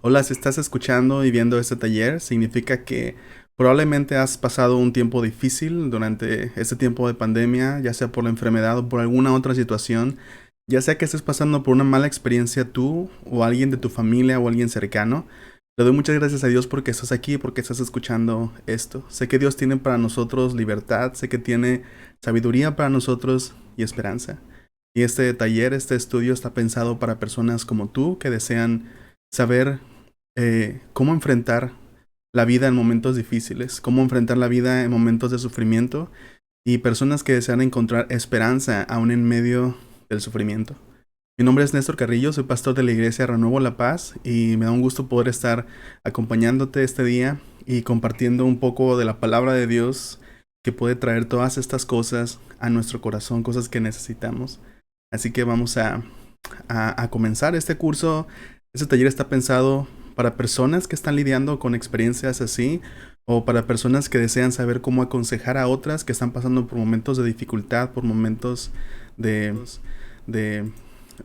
Hola, si estás escuchando y viendo este taller, significa que probablemente has pasado un tiempo difícil durante este tiempo de pandemia, ya sea por la enfermedad o por alguna otra situación, ya sea que estés pasando por una mala experiencia tú o alguien de tu familia o alguien cercano. Le doy muchas gracias a Dios porque estás aquí, porque estás escuchando esto. Sé que Dios tiene para nosotros libertad, sé que tiene sabiduría para nosotros y esperanza. Y este taller, este estudio está pensado para personas como tú que desean saber cómo enfrentar la vida en momentos difíciles, cómo enfrentar la vida en momentos de sufrimiento y personas que desean encontrar esperanza aún en medio del sufrimiento. Mi nombre es Néstor Carrillo, soy pastor de la iglesia Renuevo La Paz y me da un gusto poder estar acompañándote este día y compartiendo un poco de la palabra de Dios que puede traer todas estas cosas a nuestro corazón, cosas que necesitamos. Así que vamos a comenzar este curso. Este taller está pensado para personas que están lidiando con experiencias así o para personas que desean saber cómo aconsejar a otras que están pasando por momentos de dificultad, por momentos de, de,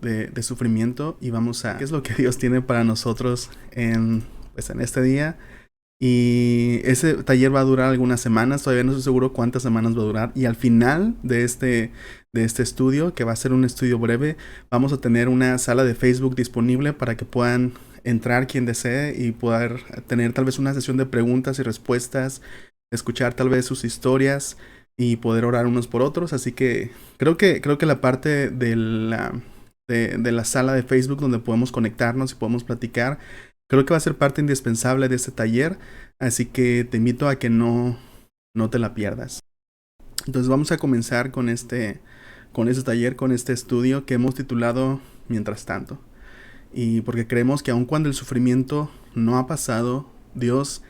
de sufrimiento y vamos a qué es lo que Dios tiene para nosotros pues en este día. Y ese taller va a durar algunas semanas, todavía no estoy seguro cuántas semanas va a durar. Y al final de este estudio, que va a ser un estudio breve, vamos a tener una sala de Facebook disponible para que puedan entrar quien desee y poder tener tal vez una sesión de preguntas y respuestas, escuchar tal vez sus historias y poder orar unos por otros. Así que creo que la parte de la sala de Facebook donde podemos conectarnos y podemos platicar, creo que va a ser parte indispensable de este taller, así que te invito a que no te la pierdas. Entonces vamos a comenzar con este taller, con este estudio que hemos titulado Mientras tanto. Y porque creemos que aun cuando el sufrimiento no ha pasado, Dios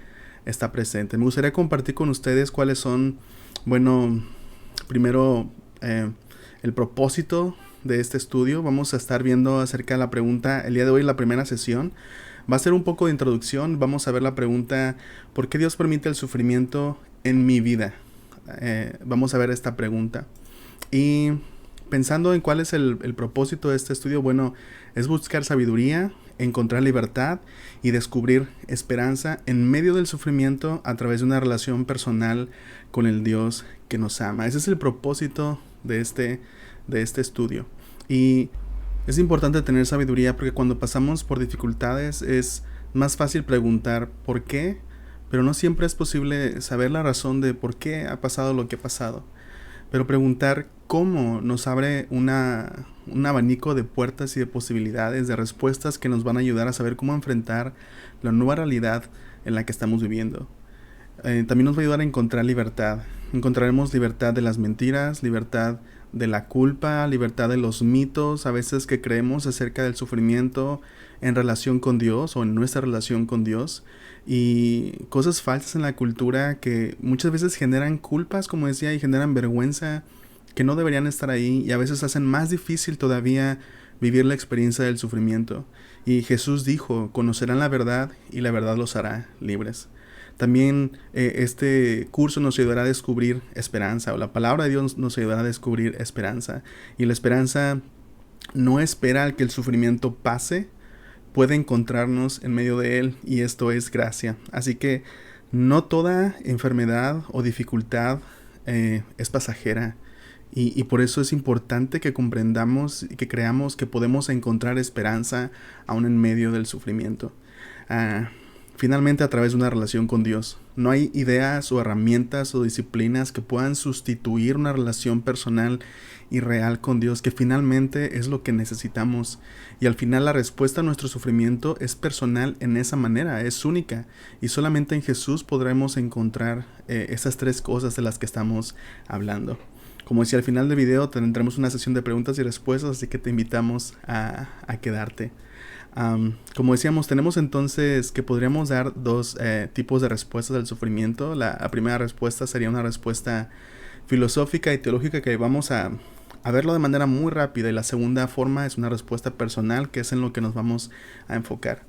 está presente. Me gustaría compartir con ustedes cuáles son, bueno, primero el propósito de este estudio. Vamos a estar viendo acerca de la pregunta, el día de hoy la primera sesión. Va a ser un poco de introducción. Vamos a ver la pregunta, ¿por qué Dios permite el sufrimiento en mi vida? Vamos a ver esta pregunta. Y pensando en cuál es el propósito de este estudio, bueno, es buscar sabiduría, encontrar libertad y descubrir esperanza en medio del sufrimiento a través de una relación personal con el Dios que nos ama. Ese es el propósito de este estudio. Y es importante tener sabiduría porque cuando pasamos por dificultades es más fácil preguntar por qué, pero no siempre es posible saber la razón de por qué ha pasado lo que ha pasado. Pero preguntar cómo nos abre un abanico de puertas y de posibilidades, de respuestas que nos van a ayudar a saber cómo enfrentar la nueva realidad en la que estamos viviendo. También nos va a ayudar a encontrar libertad. Encontraremos libertad de las mentiras, libertad de la culpa, libertad de los mitos a veces que creemos acerca del sufrimiento en relación con Dios o en nuestra relación con Dios y cosas falsas en la cultura que muchas veces generan culpas, como decía, y generan vergüenza que no deberían estar ahí y a veces hacen más difícil todavía vivir la experiencia del sufrimiento. Y Jesús dijo, conocerán la verdad y la verdad los hará libres. También este curso nos ayudará a descubrir esperanza, o la palabra de Dios nos ayudará a descubrir esperanza. Y la esperanza no espera al que el sufrimiento pase, puede encontrarnos en medio de él, y esto es gracia. Así que no toda enfermedad o dificultad es pasajera. Y por eso es importante que comprendamos y que creamos que podemos encontrar esperanza aún en medio del sufrimiento. Ah, Finalmente, a través de una relación con Dios. No hay ideas o herramientas o disciplinas que puedan sustituir una relación personal y real con Dios, que finalmente es lo que necesitamos. Y al final la respuesta a nuestro sufrimiento es personal en esa manera, es única. Y solamente en Jesús podremos encontrar esas tres cosas de las que estamos hablando. Como decía, al final del video tendremos una sesión de preguntas y respuestas, así que te invitamos a quedarte. Como decíamos, tenemos entonces que podríamos dar dos tipos de respuestas al sufrimiento. La primera respuesta sería una respuesta filosófica y teológica que vamos a verlo de manera muy rápida, y la segunda forma es una respuesta personal, que es en lo que nos vamos a enfocar.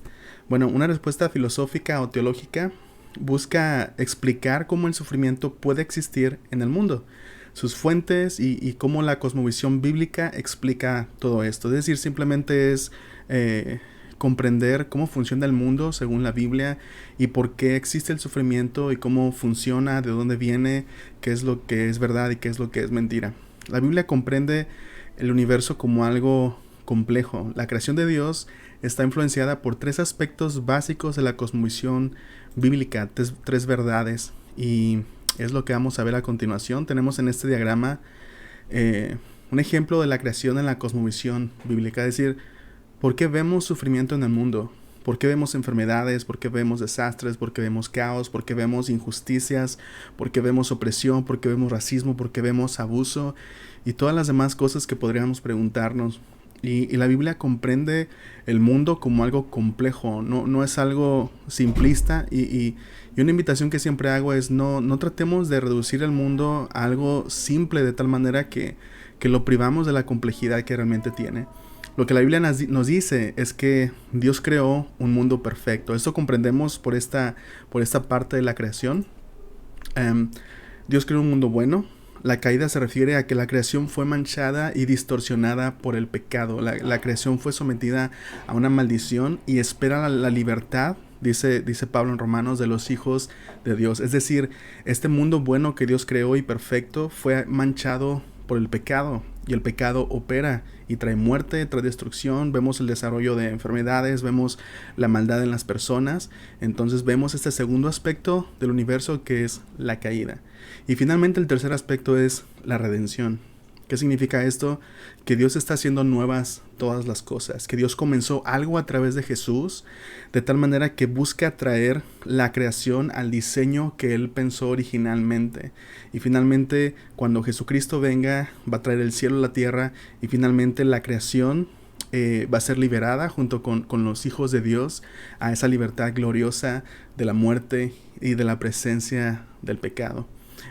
Bueno, una respuesta filosófica o teológica busca explicar cómo el sufrimiento puede existir en el mundo, sus fuentes y cómo la cosmovisión bíblica explica todo esto. Es decir, simplemente es comprender cómo funciona el mundo según la Biblia y por qué existe el sufrimiento y cómo funciona, de dónde viene, qué es lo que es verdad y qué es lo que es mentira. La Biblia comprende el universo como algo complejo. La creación de Dios está influenciada por tres aspectos básicos de la cosmovisión bíblica, tres verdades, y es lo que vamos a ver a continuación. Tenemos en este diagrama un ejemplo de la creación en la cosmovisión bíblica, es decir, ¿por qué vemos sufrimiento en el mundo? ¿Por qué vemos enfermedades? ¿Por qué vemos desastres? ¿Por qué vemos caos? ¿Por qué vemos injusticias? ¿Por qué vemos opresión? ¿Por qué vemos racismo? ¿Por qué vemos abuso? Y todas las demás cosas que podríamos preguntarnos. Y la Biblia comprende el mundo como algo complejo, no es algo simplista. Y una invitación que siempre hago es no tratemos de reducir el mundo a algo simple de tal manera que lo privamos de la complejidad que realmente tiene. Lo que la Biblia nos dice es que Dios creó un mundo perfecto. Esto comprendemos por esta parte de la creación. Dios creó un mundo bueno. La caída se refiere a que la creación fue manchada y distorsionada por el pecado. La creación fue sometida a una maldición y espera la libertad, dice Pablo en Romanos, de los hijos de Dios. Es decir, este mundo bueno que Dios creó y perfecto fue manchado por el pecado, y el pecado opera y trae muerte, trae destrucción. Vemos el desarrollo de enfermedades, vemos la maldad en las personas. Entonces vemos este segundo aspecto del universo, que es la caída. Y finalmente el tercer aspecto es la redención. ¿Qué significa esto? Que Dios está haciendo nuevas todas las cosas, que Dios comenzó algo a través de Jesús, de tal manera que busca traer la creación al diseño que Él pensó originalmente. Y finalmente, cuando Jesucristo venga, va a traer el cielo a la tierra, y finalmente la creación va a ser liberada junto con los hijos de Dios a esa libertad gloriosa de la muerte y de la presencia del pecado.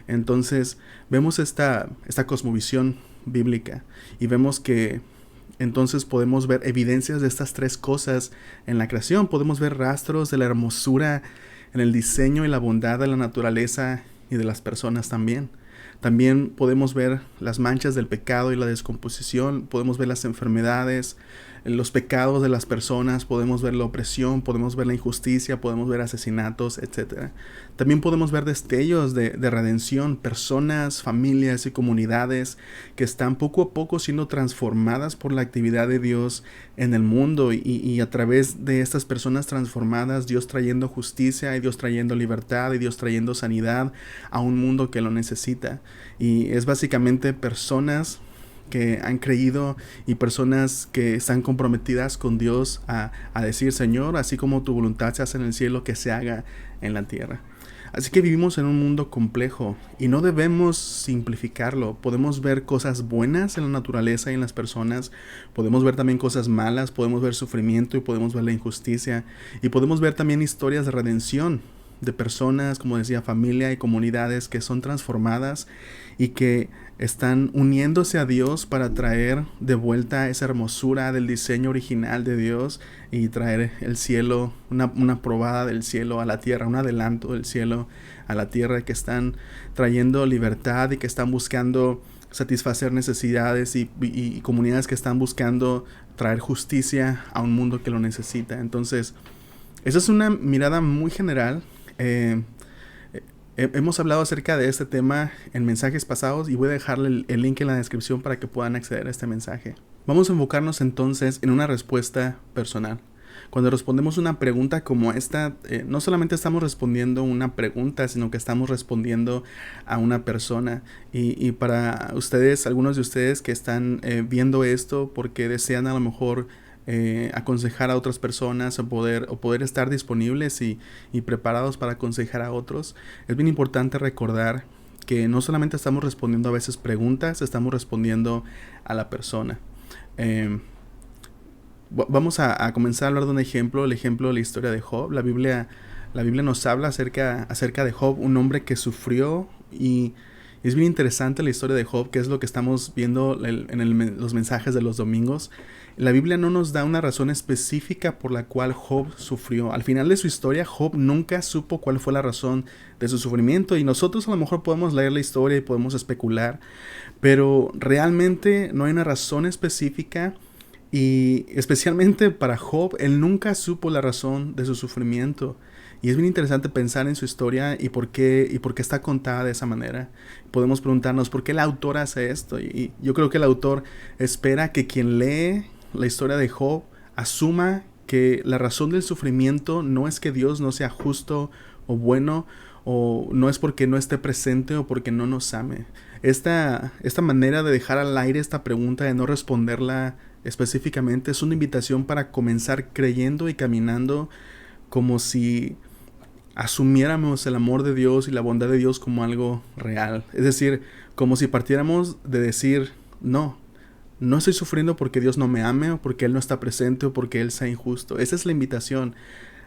Entonces vemos esta cosmovisión bíblica y vemos que entonces podemos ver evidencias de estas tres cosas en la creación. Podemos ver rastros de la hermosura en el diseño y la bondad de la naturaleza y de las personas también. También podemos ver las manchas del pecado y la descomposición, podemos ver las enfermedades, los pecados de las personas, podemos ver la opresión, podemos ver la injusticia, podemos ver asesinatos, etc. También podemos ver destellos de redención, personas, familias y comunidades que están poco a poco siendo transformadas por la actividad de Dios en el mundo, y a través de estas personas transformadas, Dios trayendo justicia y Dios trayendo libertad y Dios trayendo sanidad a un mundo que lo necesita. Y es básicamente personas que han creído y personas que están comprometidas con Dios a decir: Señor, así como tu voluntad se hace en el cielo, que se haga en la tierra. Así que vivimos en un mundo complejo y no debemos simplificarlo. Podemos ver cosas buenas en la naturaleza y en las personas, podemos ver también cosas malas, podemos ver sufrimiento y podemos ver la injusticia, y podemos ver también historias de redención de personas, como decía, familia y comunidades que son transformadas y que están uniéndose a Dios para traer de vuelta esa hermosura del diseño original de Dios y traer el cielo, una probada del cielo a la tierra, un adelanto del cielo a la tierra, que están trayendo libertad y que están buscando satisfacer necesidades, y comunidades que están buscando traer justicia a un mundo que lo necesita. Entonces, esa es una mirada muy general. Hemos hablado acerca de este tema en mensajes pasados y voy a dejarle el link en la descripción para que puedan acceder a este mensaje. Vamos a enfocarnos entonces en una respuesta personal. Cuando respondemos una pregunta como esta, no solamente estamos respondiendo una pregunta, sino que estamos respondiendo a una persona. Y para ustedes, algunos de ustedes que están viendo esto porque desean a lo mejor aconsejar a otras personas, o poder estar disponibles y preparados para aconsejar a otros, es bien importante recordar que no solamente estamos respondiendo a veces preguntas, estamos respondiendo a la persona. Vamos a comenzar a hablar de un ejemplo, el ejemplo de la historia de Job. La Biblia nos habla acerca de Job, un hombre que sufrió, y es bien interesante la historia de Job, que es lo que estamos viendo en los mensajes de los domingos. La Biblia no nos da una razón específica por la cual Job sufrió. Al final de su historia, Job nunca supo cuál fue la razón de su sufrimiento, y nosotros a lo mejor podemos leer la historia y podemos especular, pero realmente no hay una razón específica. Y especialmente para Job, él nunca supo la razón de su sufrimiento. Y es bien interesante pensar en su historia y por qué está contada de esa manera. Podemos preguntarnos por qué el autor hace esto. Y yo creo que el autor espera que quien lee la historia de Job asuma que la razón del sufrimiento no es que Dios no sea justo o bueno, o no es porque no esté presente o porque no nos ame. Esta manera de dejar al aire esta pregunta, de no responderla específicamente, es una invitación para comenzar creyendo y caminando como si asumiéramos el amor de Dios y la bondad de Dios como algo real. Es decir, como si partiéramos de decir, no estoy sufriendo porque Dios no me ame o porque Él no está presente o porque Él sea injusto. Esa es la invitación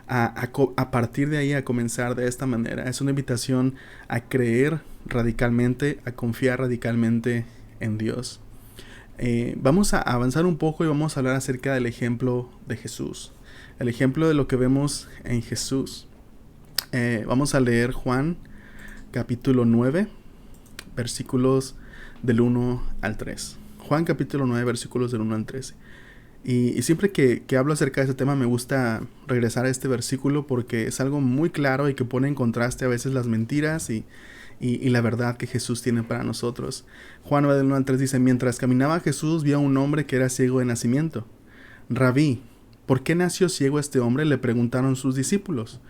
a partir de ahí a comenzar de esta manera. Es una invitación a creer radicalmente, a confiar radicalmente en Dios. Vamos a avanzar un poco y vamos a hablar acerca del ejemplo de Jesús. El ejemplo de lo que vemos en Jesús. Vamos a leer Juan capítulo 9, versículos del 1 al 3. Juan capítulo 9, versículos del 1 al 13. Y siempre que hablo acerca de este tema me gusta regresar a este versículo porque es algo muy claro y que pone en contraste a veces las mentiras y la verdad que Jesús tiene para nosotros. Juan 9, del 1 al 3 dice: mientras caminaba Jesús vio a un hombre que era ciego de nacimiento. Rabí, ¿por qué nació ciego este hombre?, le preguntaron sus discípulos.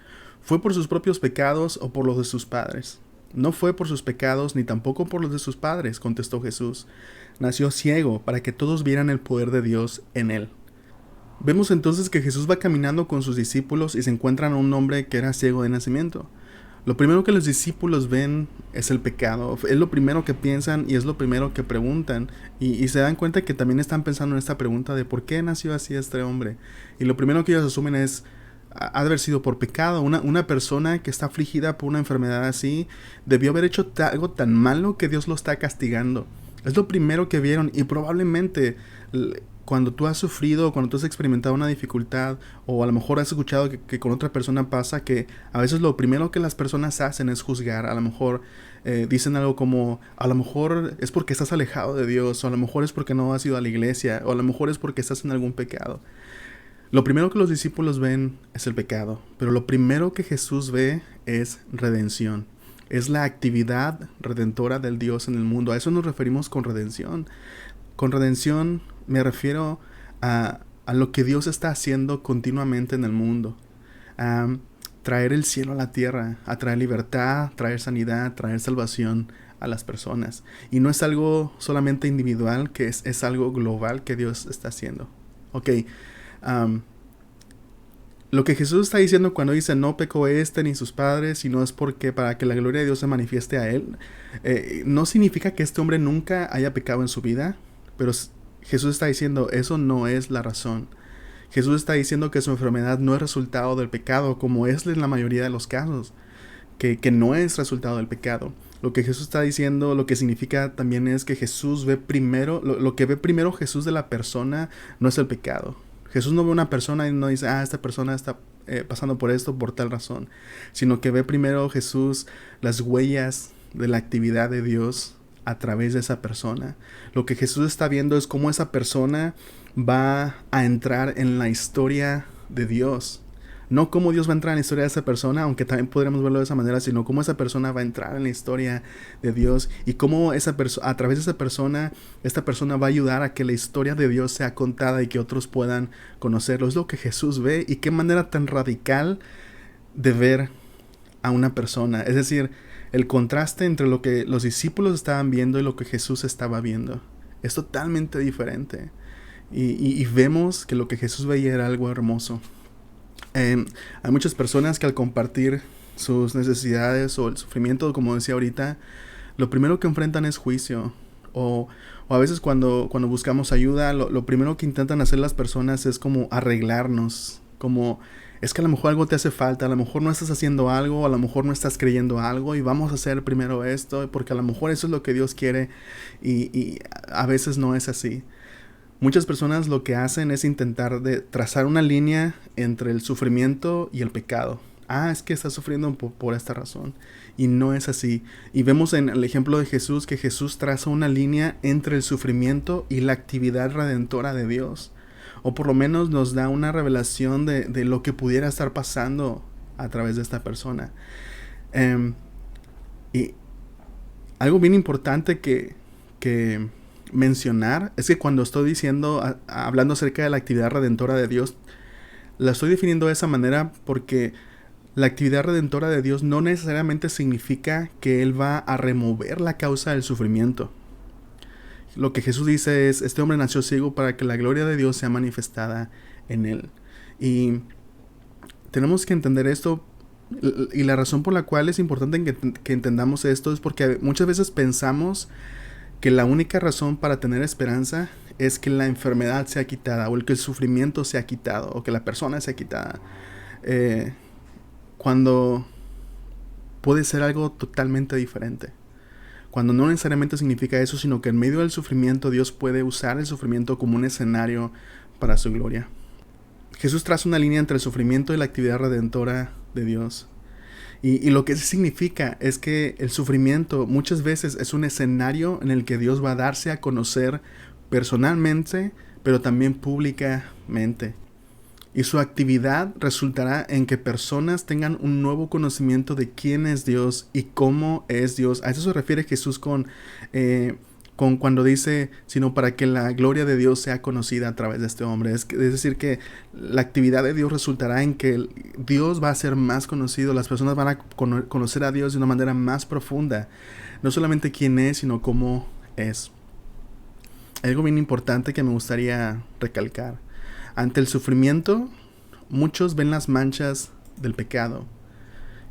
¿Fue por sus propios pecados o por los de sus padres? No fue por sus pecados ni tampoco por los de sus padres, contestó Jesús. Nació ciego para que todos vieran el poder de Dios en él. Vemos entonces que Jesús va caminando con sus discípulos y se encuentran a un hombre que era ciego de nacimiento. Lo primero que los discípulos ven es el pecado. Es lo primero que piensan y es lo primero que preguntan. Y se dan cuenta que también están pensando en esta pregunta de ¿por qué nació así este hombre? Y lo primero que ellos asumen es: ha de haber sido por pecado. Una persona que está afligida por una enfermedad así debió haber hecho algo tan malo que Dios lo está castigando. Es lo primero que vieron y probablemente cuando tú has sufrido, cuando tú has experimentado una dificultad o a lo mejor has escuchado que con otra persona pasa, que a veces lo primero que las personas hacen es juzgar. A lo mejor dicen algo como: a lo mejor es porque estás alejado de Dios, o a lo mejor es porque no has ido a la iglesia, o a lo mejor es porque estás en algún pecado. Lo primero que los discípulos ven es el pecado, pero lo primero que Jesús ve es redención. Es la actividad redentora del Dios en el mundo. A eso nos referimos con redención. Con redención me refiero a lo que Dios está haciendo continuamente en el mundo. A traer el cielo a la tierra, a traer libertad, traer sanidad, traer salvación a las personas. Y no es algo solamente individual, que es algo global que Dios está haciendo. Ok. Lo que Jesús está diciendo cuando dice no pecó ni sus padres, sino es porque para que la gloria de Dios se manifieste a él, no significa que este hombre nunca haya pecado en su vida, pero Jesús está diciendo eso no es la razón. Jesús está diciendo que su enfermedad no es resultado del pecado, como es en la mayoría de los casos, que no es resultado del pecado. Lo que Jesús está diciendo, lo que significa también es que Jesús ve primero, lo que ve primero Jesús de la persona no es el pecado. Jesús no ve una persona y no dice, esta persona está pasando por esto por tal razón, sino que ve primero Jesús las huellas de la actividad de Dios a través de esa persona. Lo que Jesús está viendo es cómo esa persona va a entrar en la historia de Dios. No cómo Dios va a entrar en la historia de esa persona, aunque también podríamos verlo de esa manera, sino cómo esa persona va a entrar en la historia de Dios y cómo a través de esa persona, esta persona va a ayudar a que la historia de Dios sea contada y que otros puedan conocerlo. Es lo que Jesús ve, y qué manera tan radical de ver a una persona. Es decir, el contraste entre lo que los discípulos estaban viendo y lo que Jesús estaba viendo es totalmente diferente. Y vemos que lo que Jesús veía era algo hermoso. Hay muchas personas que al compartir sus necesidades o el sufrimiento, como decía ahorita, lo primero que enfrentan es juicio. O a veces cuando buscamos ayuda, lo primero que intentan hacer las personas es como arreglarnos. Como, es que a lo mejor algo te hace falta, a lo mejor no estás haciendo algo, a lo mejor no estás creyendo algo, y vamos a hacer primero esto, porque a lo mejor eso es lo que Dios quiere, y a veces no es así. Muchas personas lo que hacen es intentar de trazar una línea entre el sufrimiento y el pecado. Es que estás sufriendo por esta razón. Y no es así. Y vemos en el ejemplo de Jesús que Jesús traza una línea entre el sufrimiento y la actividad redentora de Dios. o por lo menos nos da una revelación de lo que pudiera estar pasando a través de esta persona. Em, y algo bien importante que mencionar es que cuando estoy hablando acerca de la actividad redentora de Dios, la estoy definiendo de esa manera porque la actividad redentora de Dios no necesariamente significa que Él va a remover la causa del sufrimiento. Lo que Jesús dice es, este hombre nació ciego para que la gloria de Dios sea manifestada en él. Y tenemos que entender esto, y la razón por la cual es importante que entendamos esto es porque muchas veces pensamos que la única razón para tener esperanza es que la enfermedad sea quitada, o que el sufrimiento sea quitado, o que la persona sea quitada. Cuando puede ser algo totalmente diferente. Cuando no necesariamente significa eso, sino que en medio del sufrimiento Dios puede usar el sufrimiento como un escenario para su gloria. Jesús traza una línea entre el sufrimiento y la actividad redentora de Dios. Y lo que eso significa es que el sufrimiento muchas veces es un escenario en el que Dios va a darse a conocer personalmente, pero también públicamente. Y su actividad resultará en que personas tengan un nuevo conocimiento de quién es Dios y cómo es Dios. A eso se refiere Jesús con cuando dice, sino para que la gloria de Dios sea conocida a través de este hombre. Es decir, que la actividad de Dios resultará en que Dios va a ser más conocido. Las personas van a conocer a Dios de una manera más profunda. No solamente quién es, sino cómo es. Algo bien importante que me gustaría recalcar. Ante el sufrimiento, muchos ven las manchas del pecado.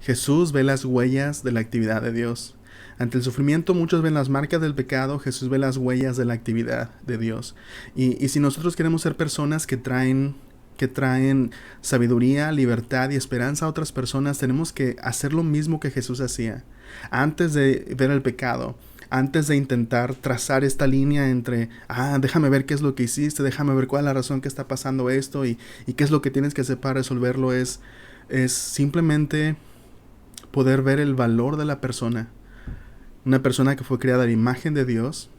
Jesús ve las huellas de la actividad de Dios. Ante el sufrimiento, muchos ven las marcas del pecado. Jesús ve las huellas de la actividad de Dios. Y si nosotros queremos ser personas que traen sabiduría, libertad y esperanza a otras personas, tenemos que hacer lo mismo que Jesús hacía. Antes de ver el pecado, antes de intentar trazar esta línea entre, déjame ver qué es lo que hiciste, déjame ver cuál es la razón que está pasando esto y qué es lo que tienes que hacer para resolverlo, es simplemente poder ver el valor de la persona. Una persona que fue creada a la imagen de Dios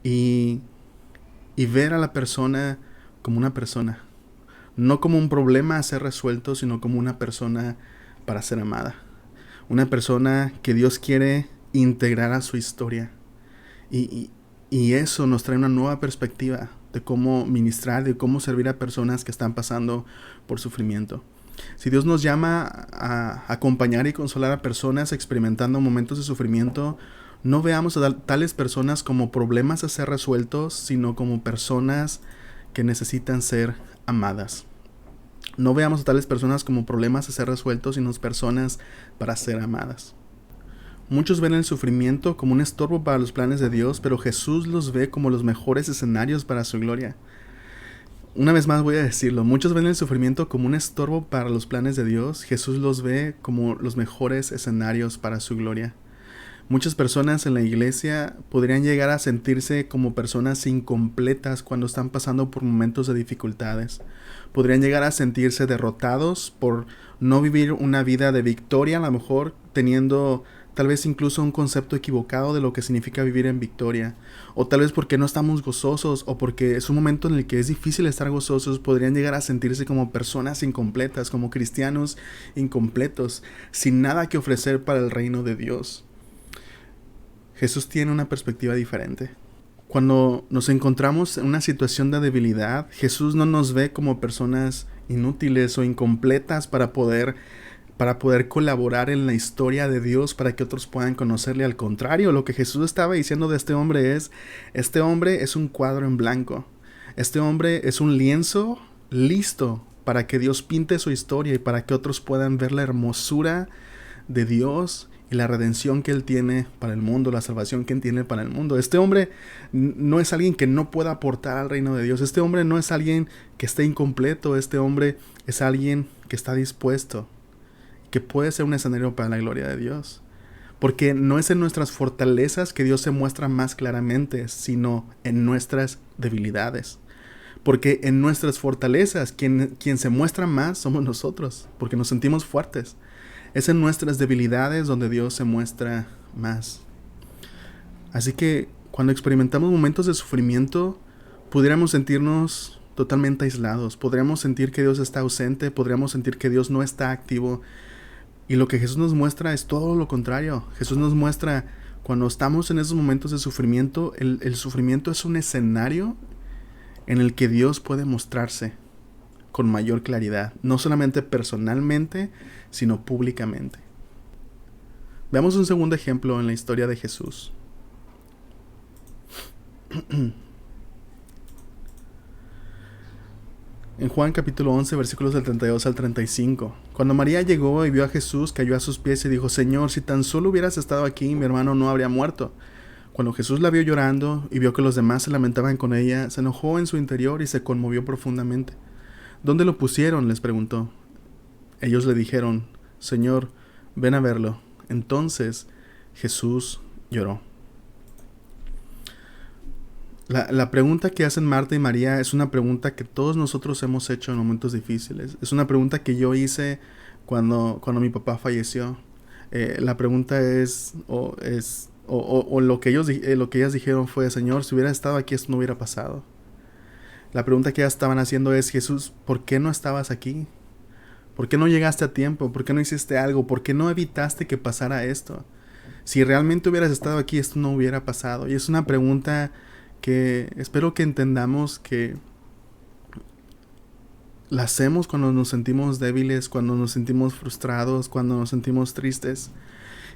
y ver a la persona como una persona. No como un problema a ser resuelto, sino como una persona para ser amada. Una persona que Dios quiere integrar a su historia. Y eso nos trae una nueva perspectiva de cómo ministrar, de cómo servir a personas que están pasando por sufrimiento. Si Dios nos llama a acompañar y consolar a personas experimentando momentos de sufrimiento, no veamos a tales personas como problemas a ser resueltos, sino como personas que necesitan ser amadas. No veamos a tales personas como problemas a ser resueltos, sino personas para ser amadas. Muchos ven el sufrimiento como un estorbo para los planes de Dios, pero Jesús los ve como los mejores escenarios para su gloria. Una vez más voy a decirlo, muchos ven el sufrimiento como un estorbo para los planes de Dios. Jesús los ve como los mejores escenarios para su gloria. Muchas personas en la iglesia podrían llegar a sentirse como personas incompletas cuando están pasando por momentos de dificultades. Podrían llegar a sentirse derrotados por no vivir una vida de victoria, a lo mejor teniendo tal vez incluso un concepto equivocado de lo que significa vivir en victoria. O tal vez porque no estamos gozosos o porque es un momento en el que es difícil estar gozosos, podrían llegar a sentirse como personas incompletas, como cristianos incompletos, sin nada que ofrecer para el reino de Dios. Jesús tiene una perspectiva diferente. Cuando nos encontramos en una situación de debilidad, Jesús no nos ve como personas inútiles o incompletas para poder colaborar en la historia de Dios para que otros puedan conocerle. Al contrario, lo que Jesús estaba diciendo de este hombre es un cuadro en blanco. Este hombre es un lienzo listo para que Dios pinte su historia y para que otros puedan ver la hermosura de Dios y la redención que Él tiene para el mundo, la salvación que Él tiene para el mundo. Este hombre no es alguien que no pueda aportar al reino de Dios. Este hombre no es alguien que esté incompleto. Este hombre es alguien que está dispuesto, que puede ser un escenario para la gloria de Dios. Porque no es en nuestras fortalezas que Dios se muestra más claramente, sino en nuestras debilidades. Porque en nuestras fortalezas, quien se muestra más somos nosotros, porque nos sentimos fuertes. Es en nuestras debilidades donde Dios se muestra más. Así que cuando experimentamos momentos de sufrimiento, pudiéramos sentirnos totalmente aislados. Podríamos sentir que Dios está ausente, podríamos sentir que Dios no está activo. Y lo que Jesús nos muestra es todo lo contrario. Jesús nos muestra cuando estamos en esos momentos de sufrimiento, el sufrimiento es un escenario en el que Dios puede mostrarse con mayor claridad, no solamente personalmente, sino públicamente. Veamos un segundo ejemplo en la historia de Jesús. En Juan capítulo 11, versículos del 32 al 35. Cuando María llegó y vio a Jesús, cayó a sus pies y dijo: Señor, si tan solo hubieras estado aquí, mi hermano no habría muerto. Cuando Jesús la vio llorando y vio que los demás se lamentaban con ella, se enojó en su interior y se conmovió profundamente. ¿Dónde lo pusieron?, les preguntó. Ellos le dijeron: Señor, ven a verlo. Entonces Jesús lloró. La pregunta que hacen Marta y María es una pregunta que todos nosotros hemos hecho en momentos difíciles. Es una pregunta que yo hice cuando mi papá falleció. La pregunta lo que ellas dijeron fue: Señor, si hubiera estado aquí, esto no hubiera pasado. La pregunta que ellas estaban haciendo es: Jesús, ¿por qué no estabas aquí? ¿Por qué no llegaste a tiempo? ¿Por qué no hiciste algo? ¿Por qué no evitaste que pasara esto? Si realmente hubieras estado aquí, esto no hubiera pasado. Y es una pregunta que espero que entendamos que la hacemos cuando nos sentimos débiles, cuando nos sentimos frustrados, cuando nos sentimos tristes.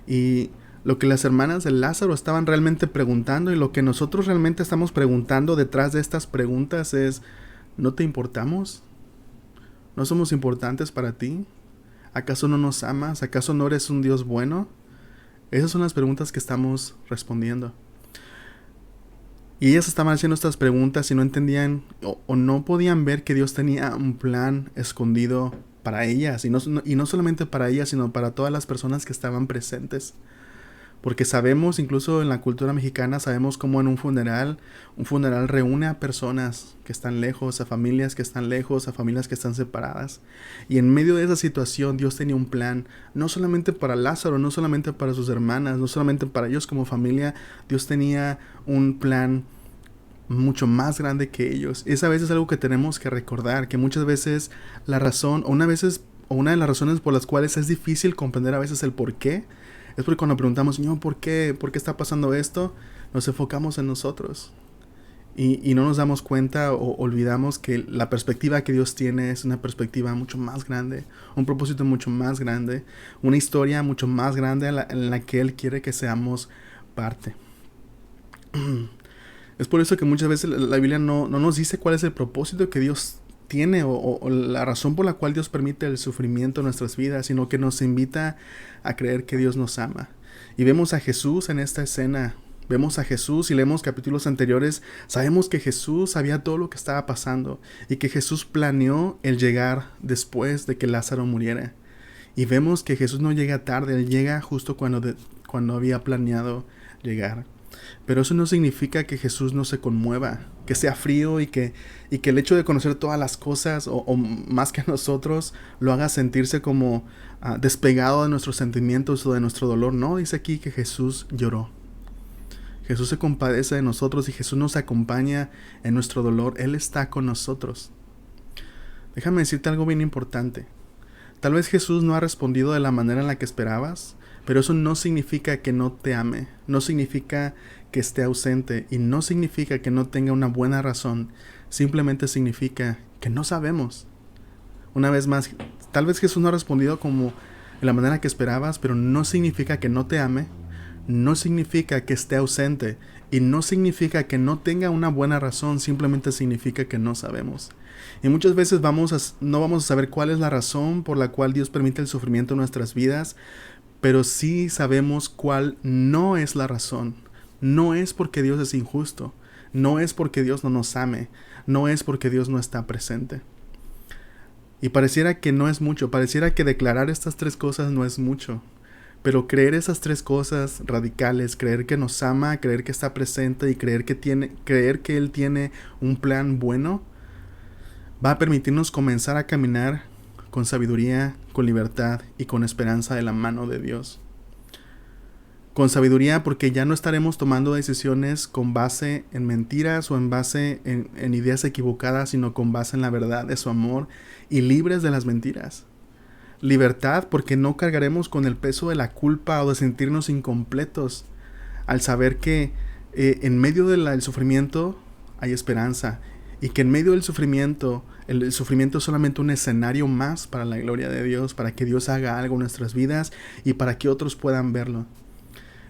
Y lo que las hermanas de Lázaro estaban realmente preguntando, y lo que nosotros realmente estamos preguntando detrás de estas preguntas es: ¿no te importamos? ¿No somos importantes para ti? ¿Acaso no nos amas? ¿Acaso no eres un Dios bueno? Esas son las preguntas que estamos respondiendo. Y ellas estaban haciendo estas preguntas y no entendían o no podían ver que Dios tenía un plan escondido para ellas. Y no solamente para ellas, sino para todas las personas que estaban presentes. Porque sabemos, incluso en la cultura mexicana, sabemos cómo en un funeral reúne a personas que están lejos, a familias que están lejos, a familias que están separadas. Y en medio de esa situación Dios tenía un plan, no solamente para Lázaro, no solamente para sus hermanas, no solamente para ellos como familia. Dios tenía un plan mucho más grande que ellos. Es a veces algo que tenemos que recordar, que muchas veces la razón, una de las razones por las cuales es difícil comprender a veces el por qué, es porque cuando preguntamos: Señor, ¿por qué está pasando esto?, nos enfocamos en nosotros. Y no nos damos cuenta o olvidamos que la perspectiva que Dios tiene es una perspectiva mucho más grande, un propósito mucho más grande, una historia mucho más grande en la que Él quiere que seamos parte. Es por eso que muchas veces la Biblia no nos dice cuál es el propósito que Dios tiene o la razón por la cual Dios permite el sufrimiento en nuestras vidas, sino que nos invita a creer que Dios nos ama. Y vemos a Jesús en esta escena. Vemos a Jesús y leemos capítulos anteriores. Sabemos que Jesús sabía todo lo que estaba pasando y que Jesús planeó el llegar después de que Lázaro muriera. Y vemos que Jesús no llega tarde, Él llega justo cuando había planeado llegar. Pero eso no significa que Jesús no se conmueva, que sea frío y que el hecho de conocer todas las cosas o más que nosotros lo haga sentirse como despegado de nuestros sentimientos o de nuestro dolor. No, dice aquí que Jesús lloró. Jesús se compadece de nosotros y Jesús nos acompaña en nuestro dolor. Él está con nosotros. Déjame decirte algo bien importante. Tal vez Jesús no ha respondido de la manera en la que esperabas, pero eso no significa que no te ame, no significa que esté ausente y no significa que no tenga una buena razón. Simplemente significa que no sabemos. Una vez más, tal vez Jesús no ha respondido como de la manera que esperabas, pero no significa que no te ame, no significa que esté ausente y no significa que no tenga una buena razón. Simplemente significa que no sabemos. Y muchas veces no vamos a saber cuál es la razón por la cual Dios permite el sufrimiento en nuestras vidas, pero sí sabemos cuál no es la razón. No es porque Dios es injusto, no es porque Dios no nos ame, no es porque Dios no está presente. Y pareciera que no es mucho, pareciera que declarar estas tres cosas no es mucho, pero creer esas tres cosas radicales, creer que nos ama, creer que está presente y creer que Él tiene un plan bueno, va a permitirnos comenzar a caminar con sabiduría, con libertad y con esperanza de la mano de Dios. Con sabiduría, porque ya no estaremos tomando decisiones con base en mentiras o en base en ideas equivocadas, sino con base en la verdad de su amor y libres de las mentiras. Libertad, porque no cargaremos con el peso de la culpa o de sentirnos incompletos al saber que en medio del sufrimiento hay esperanza y que en medio del sufrimiento, el sufrimiento es solamente un escenario más para la gloria de Dios, para que Dios haga algo en nuestras vidas y para que otros puedan verlo.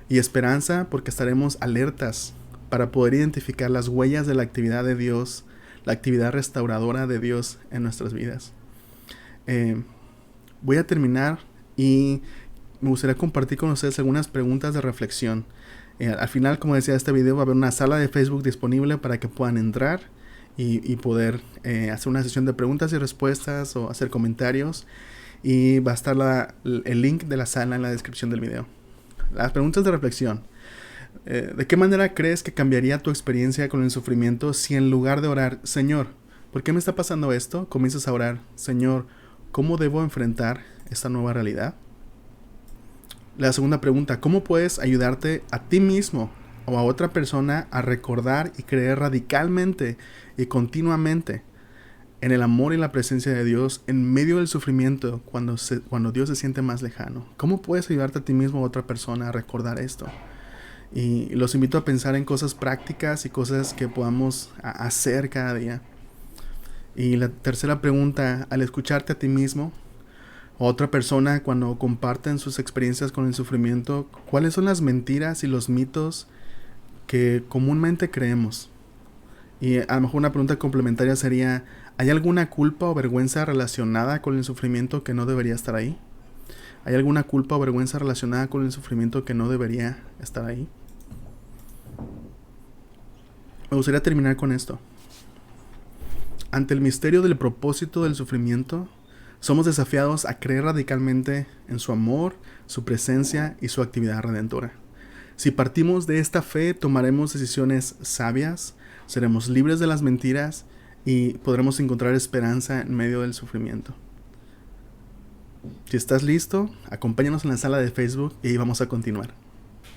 Y esperanza, porque estaremos alertas para poder identificar las huellas de la actividad de Dios, la actividad restauradora de Dios en nuestras vidas. Voy a terminar y me gustaría compartir con ustedes algunas preguntas de reflexión. Al final, como decía, este video va a haber una sala de Facebook disponible para que puedan entrar y poder hacer una sesión de preguntas y respuestas o hacer comentarios. Y va a estar el link de la sala en la descripción del video. Las preguntas de reflexión. ¿De qué manera crees que cambiaría tu experiencia con el sufrimiento si en lugar de orar, Señor, ¿por qué me está pasando esto?, comienzas a orar, Señor, ¿cómo debo enfrentar esta nueva realidad? La segunda pregunta, ¿cómo puedes ayudarte a ti mismo o a otra persona a recordar y creer radicalmente y continuamente en el amor y la presencia de Dios en medio del sufrimiento cuando Dios se siente más lejano? ¿Cómo puedes ayudarte a ti mismo o a otra persona a recordar esto? Y los invito a pensar en cosas prácticas y cosas que podamos hacer cada día. Y la tercera pregunta, al escucharte a ti mismo o a otra persona cuando comparten sus experiencias con el sufrimiento, ¿cuáles son las mentiras y los mitos que comúnmente creemos? Y a lo mejor una pregunta complementaria sería, ¿hay alguna culpa o vergüenza relacionada con el sufrimiento que no debería estar ahí? ¿Hay alguna culpa o vergüenza relacionada con el sufrimiento que no debería estar ahí? Me gustaría terminar con esto. Ante el misterio del propósito del sufrimiento, somos desafiados a creer radicalmente en su amor, su presencia y su actividad redentora. Si partimos de esta fe, tomaremos decisiones sabias, seremos libres de las mentiras y podremos encontrar esperanza en medio del sufrimiento. Si estás listo, acompáñanos en la sala de Facebook y vamos a continuar.